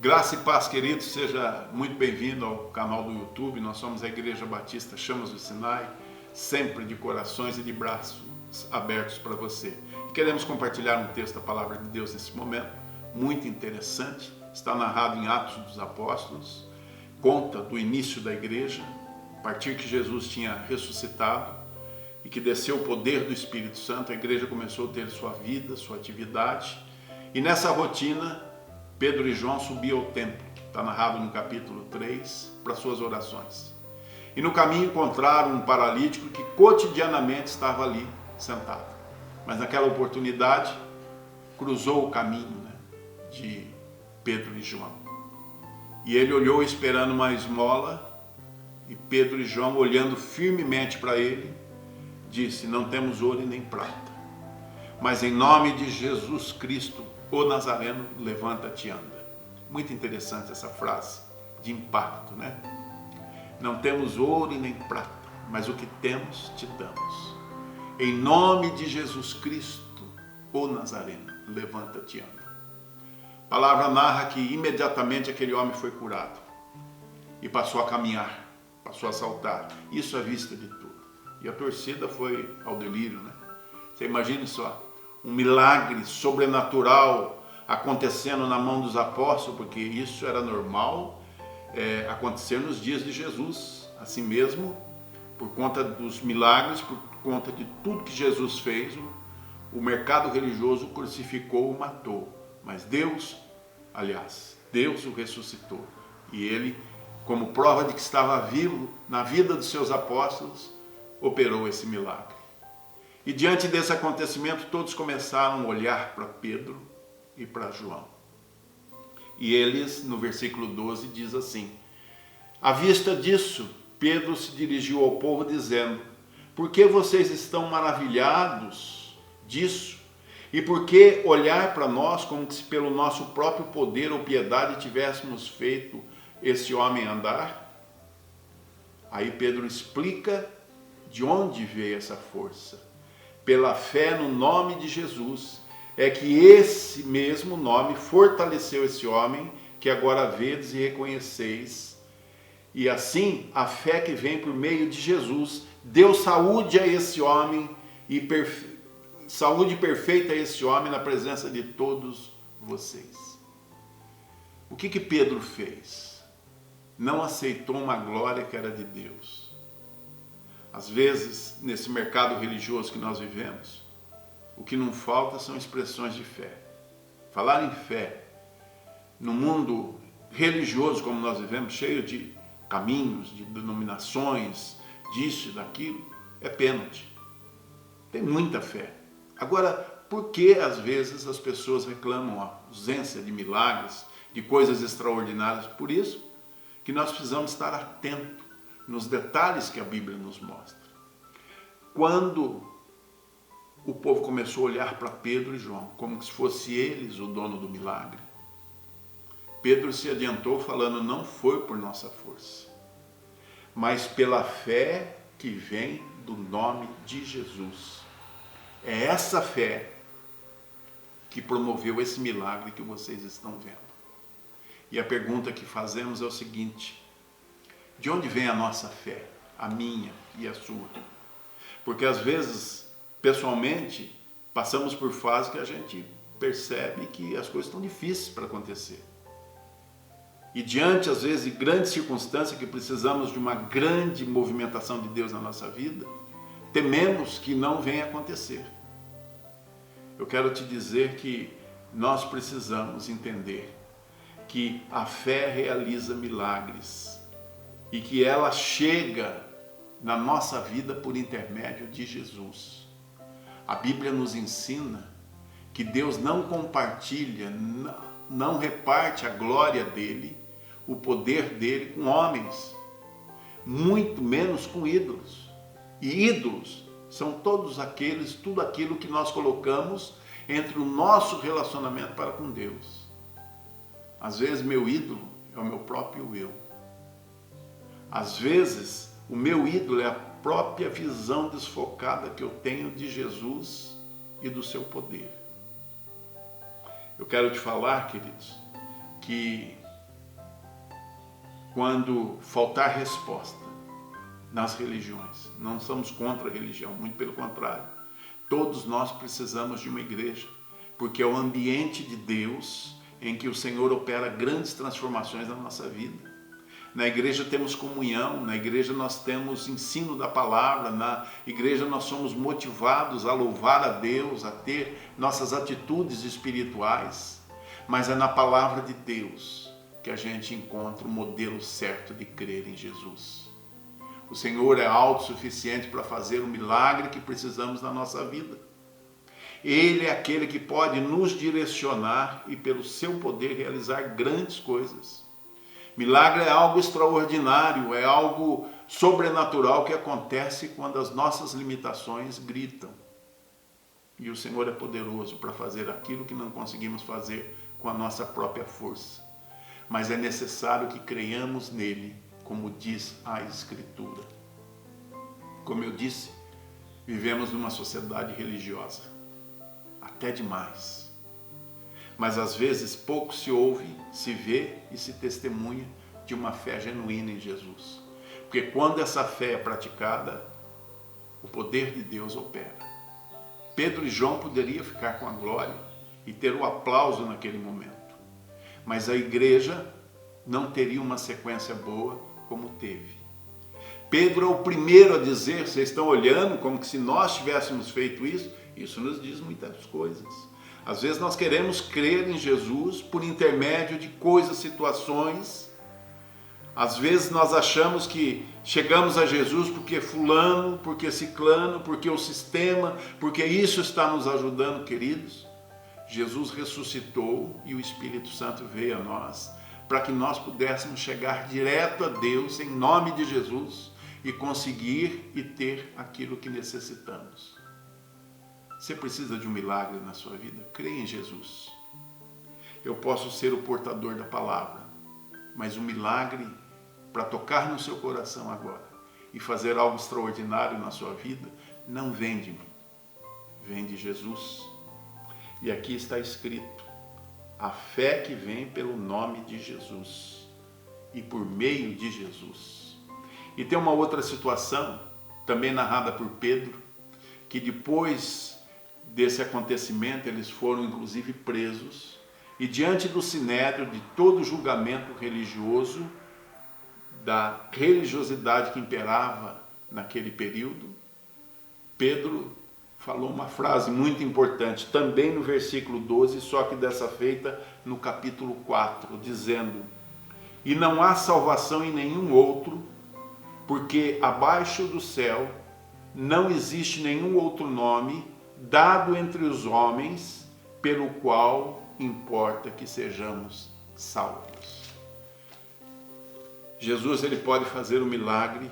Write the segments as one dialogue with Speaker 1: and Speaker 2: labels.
Speaker 1: Graça e paz, querido, seja muito bem-vindo ao canal do YouTube. Nós somos a Igreja Batista Chamas do Sinai, sempre de corações e de braços abertos para você. E queremos compartilhar um texto da Palavra de Deus nesse momento, muito interessante. Está narrado em Atos dos Apóstolos, conta do início da igreja, a partir que Jesus tinha ressuscitado e que desceu o poder do Espírito Santo, a igreja começou a ter sua vida, sua atividade. E nessa rotina, Pedro e João subiam ao templo, está narrado no capítulo 3, para suas orações. E no caminho encontraram um paralítico que cotidianamente estava ali sentado. Mas naquela oportunidade, cruzou o caminho de Pedro e João. E ele olhou esperando uma esmola, e Pedro e João, olhando firmemente para ele, disse: não temos ouro e nem prata, mas em nome de Jesus Cristo, o Nazareno, levanta-te e anda. Muito interessante essa frase, de impacto, né? Não temos ouro e nem prata, mas o que temos te damos. Em nome de Jesus Cristo, o Nazareno, levanta-te e anda. A palavra narra que imediatamente aquele homem foi curado e passou a caminhar, passou a saltar. Isso à vista de tudo. E a torcida foi ao delírio, né? Você imagine só, um milagre sobrenatural acontecendo na mão dos apóstolos, porque isso era normal acontecer nos dias de Jesus. Assim mesmo, por conta dos milagres, por conta de tudo que Jesus fez, o mercado religioso o crucificou, o matou. Mas Deus o ressuscitou. E ele, como prova de que estava vivo na vida dos seus apóstolos, operou esse milagre. E diante desse acontecimento, todos começaram a olhar para Pedro e para João. E eles, no versículo 12, diz assim: à vista disso, Pedro se dirigiu ao povo dizendo: por que vocês estão maravilhados disso? E por que olhar para nós como se pelo nosso próprio poder ou piedade tivéssemos feito esse homem andar? Aí Pedro explica de onde veio essa força. Pela fé no nome de Jesus, é que esse mesmo nome fortaleceu esse homem que agora vedes e reconheceis. E assim, a fé que vem por meio de Jesus deu saúde a esse homem e saúde perfeita a esse homem na presença de todos vocês. O que Pedro fez? Não aceitou uma glória que era de Deus. Às vezes, nesse mercado religioso que nós vivemos, o que não falta são expressões de fé. Falar em fé, no mundo religioso como nós vivemos, cheio de caminhos, de denominações, disso e daquilo, é pênalti. Tem muita fé. Agora, por que às vezes as pessoas reclamam a ausência de milagres, de coisas extraordinárias? Por isso que nós precisamos estar atentos nos detalhes que a Bíblia nos mostra. Quando o povo começou a olhar para Pedro e João, como se fosse eles o dono do milagre, Pedro se adiantou falando: não foi por nossa força, mas pela fé que vem do nome de Jesus. É essa fé que promoveu esse milagre que vocês estão vendo. E a pergunta que fazemos é o seguinte: de onde vem a nossa fé? A minha e a sua? Porque às vezes, pessoalmente, passamos por fases que a gente percebe que as coisas estão difíceis para acontecer. E diante, às vezes, de grandes circunstâncias que precisamos de uma grande movimentação de Deus na nossa vida, tememos que não venha acontecer. Eu quero te dizer que nós precisamos entender que a fé realiza milagres e que ela chega na nossa vida por intermédio de Jesus. A Bíblia nos ensina que Deus não compartilha, não reparte a glória dele, o poder dele com homens, muito menos com ídolos. E ídolos são todos aqueles, tudo aquilo que nós colocamos entre o nosso relacionamento para com Deus. Às vezes meu ídolo é o meu próprio eu. Às vezes o meu ídolo é a própria visão desfocada que eu tenho de Jesus e do seu poder. Eu quero te falar, queridos, que quando faltar resposta nas religiões. Não somos contra a religião, muito pelo contrário. Todos nós precisamos de uma igreja, porque é o ambiente de Deus em que o Senhor opera grandes transformações na nossa vida. Na igreja temos comunhão, na igreja nós temos ensino da palavra, na igreja nós somos motivados a louvar a Deus, a ter nossas atitudes espirituais, mas é na palavra de Deus que a gente encontra o modelo certo de crer em Jesus. O Senhor é autossuficiente para fazer o milagre que precisamos na nossa vida. Ele é aquele que pode nos direcionar e pelo seu poder realizar grandes coisas. Milagre é algo extraordinário, é algo sobrenatural que acontece quando as nossas limitações gritam. E o Senhor é poderoso para fazer aquilo que não conseguimos fazer com a nossa própria força. Mas é necessário que creiamos nele, como diz a Escritura. Como eu disse, vivemos numa sociedade religiosa, até demais. Mas às vezes pouco se ouve, se vê e se testemunha de uma fé genuína em Jesus. Porque quando essa fé é praticada, o poder de Deus opera. Pedro e João poderiam ficar com a glória e ter o aplauso naquele momento. Mas a igreja não teria uma sequência boa como teve. Pedro é o primeiro a dizer, vocês estão olhando como que se nós tivéssemos feito isso? Isso nos diz muitas coisas. Às vezes nós queremos crer em Jesus por intermédio de coisas, situações. Às vezes nós achamos que chegamos a Jesus porque fulano, porque ciclano, porque o sistema, porque isso está nos ajudando, queridos. Jesus ressuscitou e o Espírito Santo veio a nós para que nós pudéssemos chegar direto a Deus em nome de Jesus e conseguir e ter aquilo que necessitamos. Você precisa de um milagre na sua vida? Creia em Jesus. Eu posso ser o portador da palavra, mas o milagre para tocar no seu coração agora e fazer algo extraordinário na sua vida não vem de mim, vem de Jesus. E aqui está escrito: a fé que vem pelo nome de Jesus e por meio de Jesus. E tem uma outra situação, também narrada por Pedro, que depois desse acontecimento eles foram inclusive presos, e diante do sinédrio, de todo o julgamento religioso, da religiosidade que imperava naquele período, Pedro falou uma frase muito importante, também no versículo 12, só que dessa feita no capítulo 4, dizendo: e não há salvação em nenhum outro, porque abaixo do céu não existe nenhum outro nome dado entre os homens pelo qual importa que sejamos salvos. Jesus, ele pode fazer o milagre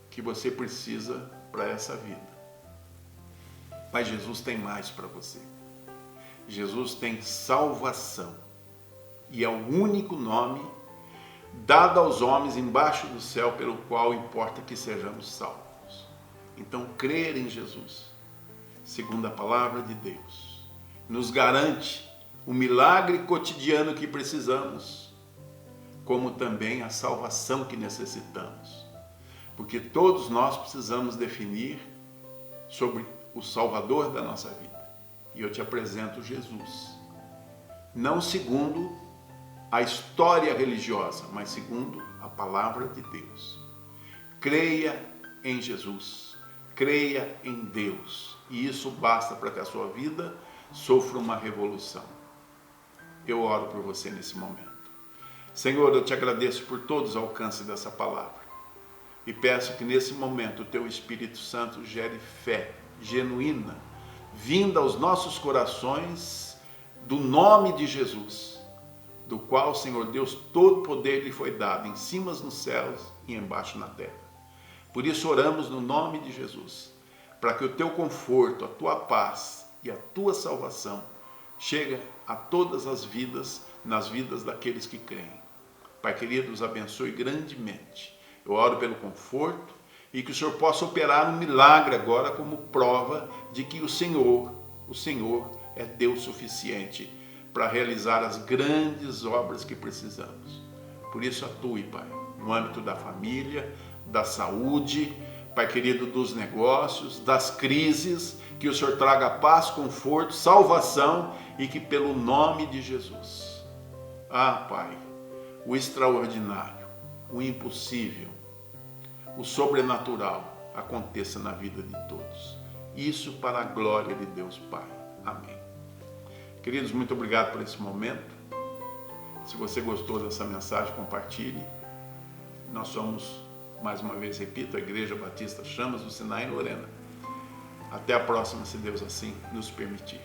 Speaker 1: que você precisa para essa vida. Mas Jesus tem mais para você. Jesus tem salvação. E é o único nome dado aos homens embaixo do céu pelo qual importa que sejamos salvos. Então, crer em Jesus, segundo a palavra de Deus, nos garante o milagre cotidiano que precisamos, como também a salvação que necessitamos. Porque todos nós precisamos definir sobre o Salvador da nossa vida. E eu te apresento Jesus. Não segundo a história religiosa, mas segundo a palavra de Deus. Creia em Jesus. Creia em Deus. E isso basta para que a sua vida sofra uma revolução. Eu oro por você nesse momento. Senhor, eu te agradeço por todos os alcances dessa palavra. E peço que nesse momento o teu Espírito Santo gere fé genuína, vinda aos nossos corações do nome de Jesus, do qual, Senhor Deus, todo poder lhe foi dado, em cima nos céus e embaixo na terra. Por isso oramos no nome de Jesus, para que o teu conforto, a tua paz e a tua salvação chegue a todas as vidas, nas vidas daqueles que creem. Pai querido, os abençoe grandemente. Eu oro pelo conforto e que o Senhor possa operar um milagre agora como prova de que o Senhor é Deus suficiente para realizar as grandes obras que precisamos. Por isso atue, Pai, no âmbito da família, da saúde, Pai querido, dos negócios, das crises, que o Senhor traga paz, conforto, salvação e que pelo nome de Jesus, Pai, o extraordinário, o impossível, o sobrenatural aconteça na vida de todos. Isso para a glória de Deus Pai. Amém. Queridos, muito obrigado por esse momento. Se você gostou dessa mensagem, compartilhe. Nós somos, mais uma vez repito, a Igreja Batista Chamas do Sinai em Lorena. Até a próxima, se Deus assim nos permitir.